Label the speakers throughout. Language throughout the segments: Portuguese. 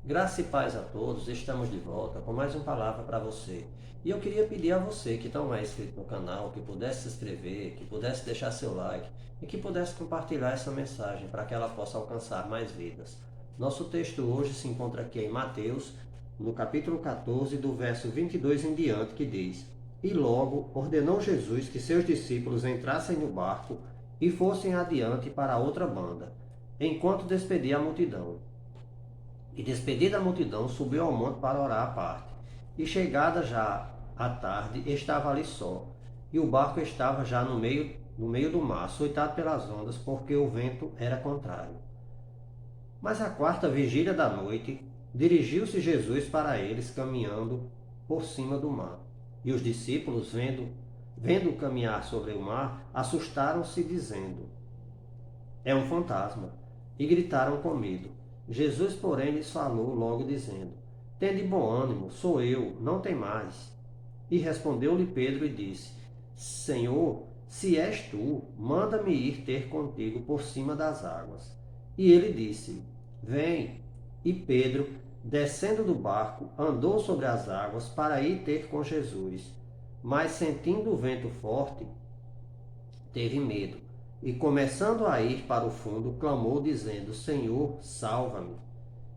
Speaker 1: Graça e paz a todos, estamos de volta com mais uma palavra para você. E eu queria pedir a você que não é inscrito no canal, que pudesse se inscrever, que pudesse deixar seu like e que pudesse compartilhar essa mensagem para que ela possa alcançar mais vidas. Nosso texto hoje se encontra aqui em Mateus, no capítulo 14, do verso 22 em diante, que diz: E logo ordenou Jesus que seus discípulos entrassem no barco e fossem adiante para a outra banda, enquanto despedia a multidão. E despedida a multidão, subiu ao monte para orar à parte. E chegada já à tarde, estava ali só. E o barco estava já no meio do mar, açoitado pelas ondas, porque o vento era contrário. Mas à quarta vigília da noite, dirigiu-se Jesus para eles, caminhando por cima do mar. E os discípulos, vendo caminhar sobre o mar, assustaram-se, dizendo: É um fantasma. E gritaram com medo. Jesus, porém, lhes falou logo, dizendo: Tende bom ânimo, sou eu, não tem mais. E respondeu-lhe Pedro e disse: Senhor, se és tu, manda-me ir ter contigo por cima das águas. E ele disse: Vem. E Pedro, descendo do barco, andou sobre as águas para ir ter com Jesus. Mas sentindo o vento forte, teve medo e, começando a ir para o fundo, clamou, dizendo: Senhor, salva-me.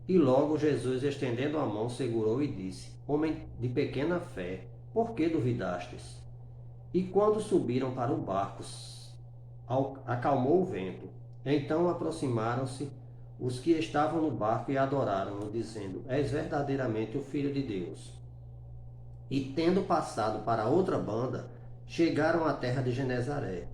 Speaker 1: E logo Jesus, estendendo a mão, segurou e disse: Homem de pequena fé, por que duvidastes? E quando subiram para o barco, acalmou o vento. Então aproximaram-se os que estavam no barco e adoraram-no, dizendo: És verdadeiramente o Filho de Deus. E tendo passado para outra banda, chegaram à terra de Genezaré.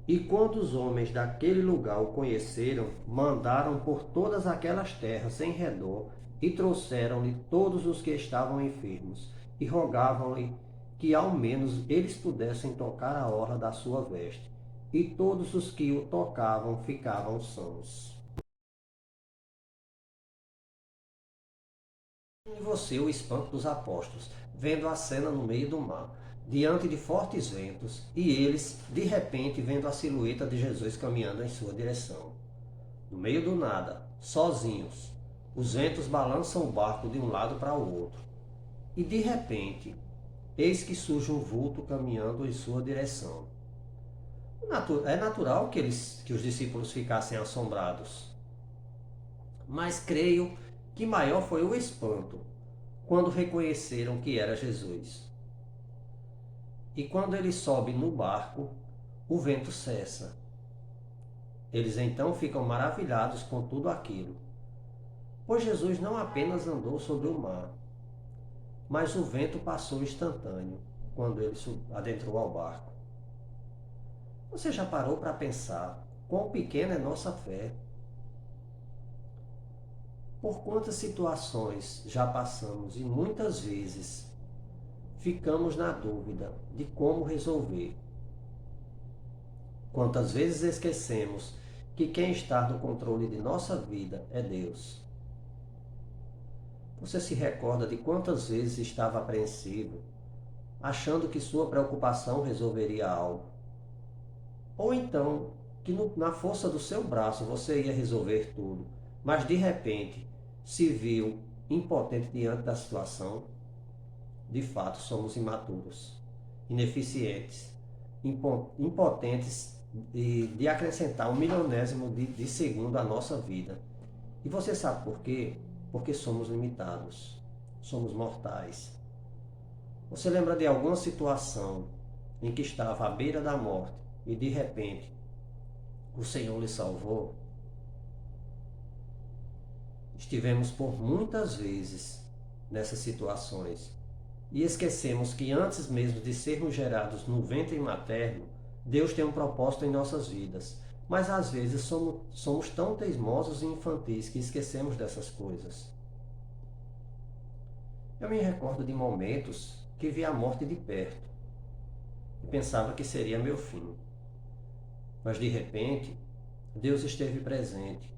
Speaker 1: E quando os homens daquele lugar o conheceram, mandaram por todas aquelas terras em redor e trouxeram-lhe todos os que estavam enfermos e rogavam-lhe que ao menos eles pudessem tocar a orla da sua veste. E todos os que o tocavam ficavam sãos. E você o espanto dos apóstolos, vendo a cena no meio do mar, diante de fortes ventos, e eles, de repente, vendo a silhueta de Jesus caminhando em sua direção. No meio do nada, sozinhos, os ventos balançam o barco de um lado para o outro. E de repente, eis que surge um vulto caminhando em sua direção. É natural que os discípulos ficassem assombrados, mas creio que maior foi o espanto quando reconheceram que era Jesus. E quando ele sobe no barco, o vento cessa. Eles então ficam maravilhados com tudo aquilo, pois Jesus não apenas andou sobre o mar, mas o vento passou instantâneo quando ele adentrou ao barco. Você já parou para pensar quão pequena é nossa fé? Por quantas situações já passamos e muitas vezes ficamos na dúvida de como resolver? Quantas vezes esquecemos que quem está no controle de nossa vida é Deus? Você se recorda de quantas vezes estava apreensivo, achando que sua preocupação resolveria algo? Ou então, que na força do seu braço você ia resolver tudo, mas de repente se viu impotente diante da situação? De fato, somos imaturos, ineficientes, impotentes de acrescentar um milionésimo de segundo à nossa vida. E você sabe por quê? Porque somos limitados, somos mortais. Você lembra de alguma situação em que estava à beira da morte e de repente o Senhor lhe salvou? Estivemos por muitas vezes nessas situações e esquecemos que antes mesmo de sermos gerados no ventre materno, Deus tem um propósito em nossas vidas. Mas às vezes somos tão teimosos e infantis que esquecemos dessas coisas. Eu me recordo de momentos que vi a morte de perto e pensava que seria meu fim. Mas de repente, Deus esteve presente.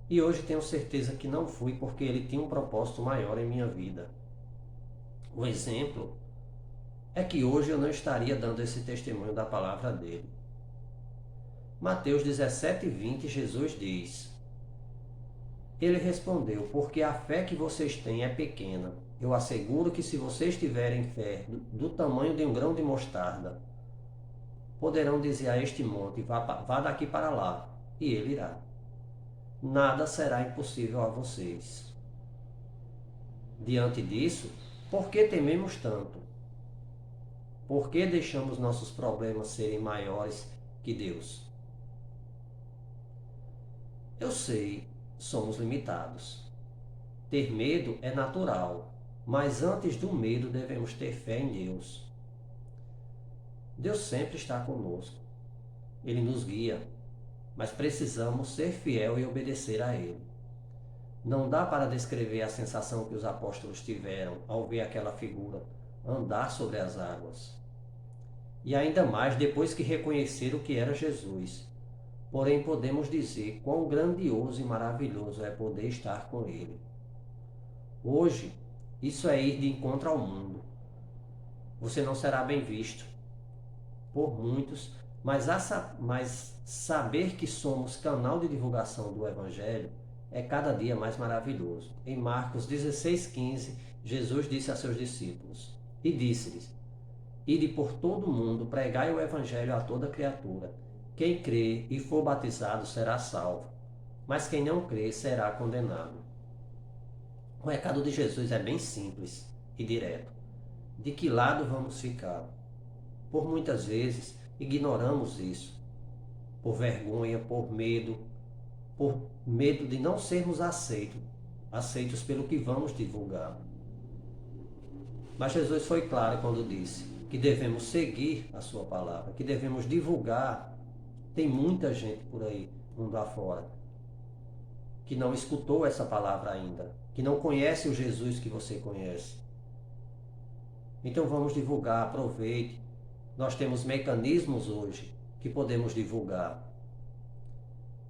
Speaker 1: E hoje tenho certeza que não fui porque Ele tinha um propósito maior em minha vida. O exemplo é que hoje eu não estaria dando esse testemunho da palavra dele. Mateus 17:20, Jesus diz: Ele respondeu: porque a fé que vocês têm é pequena. Eu asseguro que se vocês tiverem fé do tamanho de um grão de mostarda, poderão dizer a este monte: vá daqui para lá, e ele irá. Nada será impossível a vocês. Diante disso, por que tememos tanto? Por que deixamos nossos problemas serem maiores que Deus? Eu sei, somos limitados. Ter medo é natural, mas antes do medo devemos ter fé em Deus. Deus sempre está conosco. Ele nos guia, mas precisamos ser fiel e obedecer a Ele. Não dá para descrever a sensação que os apóstolos tiveram ao ver aquela figura andar sobre as águas. E ainda mais depois que reconheceram que era Jesus. Porém, podemos dizer quão grandioso e maravilhoso é poder estar com Ele. Hoje, isso é ir de encontro ao mundo. Você não será bem visto por muitos, mas saber que somos canal de divulgação do Evangelho é cada dia mais maravilhoso. Em Marcos 16,15, Jesus disse a seus discípulos, e disse-lhes: ide por todo o mundo, pregai o Evangelho a toda criatura. Quem crê e for batizado será salvo, mas quem não crê será condenado. O recado de Jesus é bem simples e direto. De que lado vamos ficar? Por muitas vezes ignoramos isso, por vergonha, por medo de não sermos aceitos pelo que vamos divulgar. Mas Jesus foi claro quando disse que devemos seguir a sua palavra, que devemos divulgar. Tem muita gente por aí, mundo afora, que não escutou essa palavra ainda, que não conhece o Jesus que você conhece. Então vamos divulgar, aproveite. Nós temos mecanismos hoje que podemos divulgar.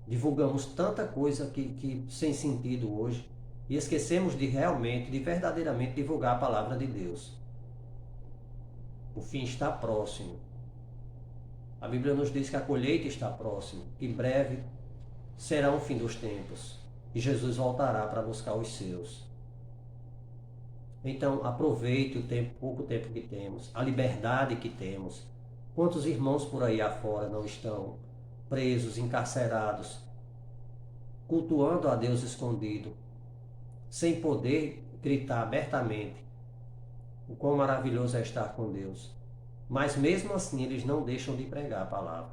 Speaker 1: Divulgamos tanta coisa que sem sentido hoje e esquecemos de realmente, de verdadeiramente divulgar a palavra de Deus. O fim está próximo. A Bíblia nos diz que a colheita está próxima, que em breve será o fim dos tempos e Jesus voltará para buscar os seus. Então aproveite o pouco tempo que temos, a liberdade que temos. Quantos irmãos por aí afora não estão presos, encarcerados, cultuando a Deus escondido, sem poder gritar abertamente o quão maravilhoso é estar com Deus. Mas mesmo assim eles não deixam de pregar a palavra.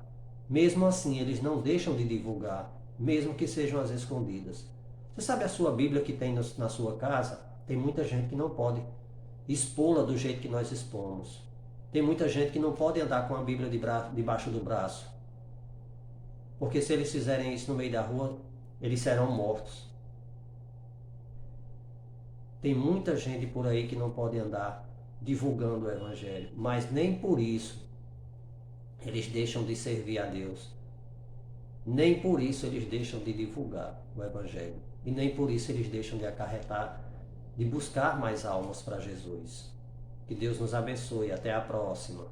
Speaker 1: Mesmo assim eles não deixam de divulgar, mesmo que sejam às escondidas. Você sabe a sua Bíblia que tem na sua casa? Tem muita gente que não pode expô-la do jeito que nós expomos. Tem muita gente que não pode andar com a Bíblia debaixo do braço. Porque se eles fizerem isso no meio da rua, eles serão mortos. Tem muita gente por aí que não pode andar divulgando o Evangelho, mas nem por isso eles deixam de servir a Deus. Nem por isso eles deixam de divulgar o Evangelho. E nem por isso eles deixam de acarretar, de buscar mais almas para Jesus. Que Deus nos abençoe. Até a próxima.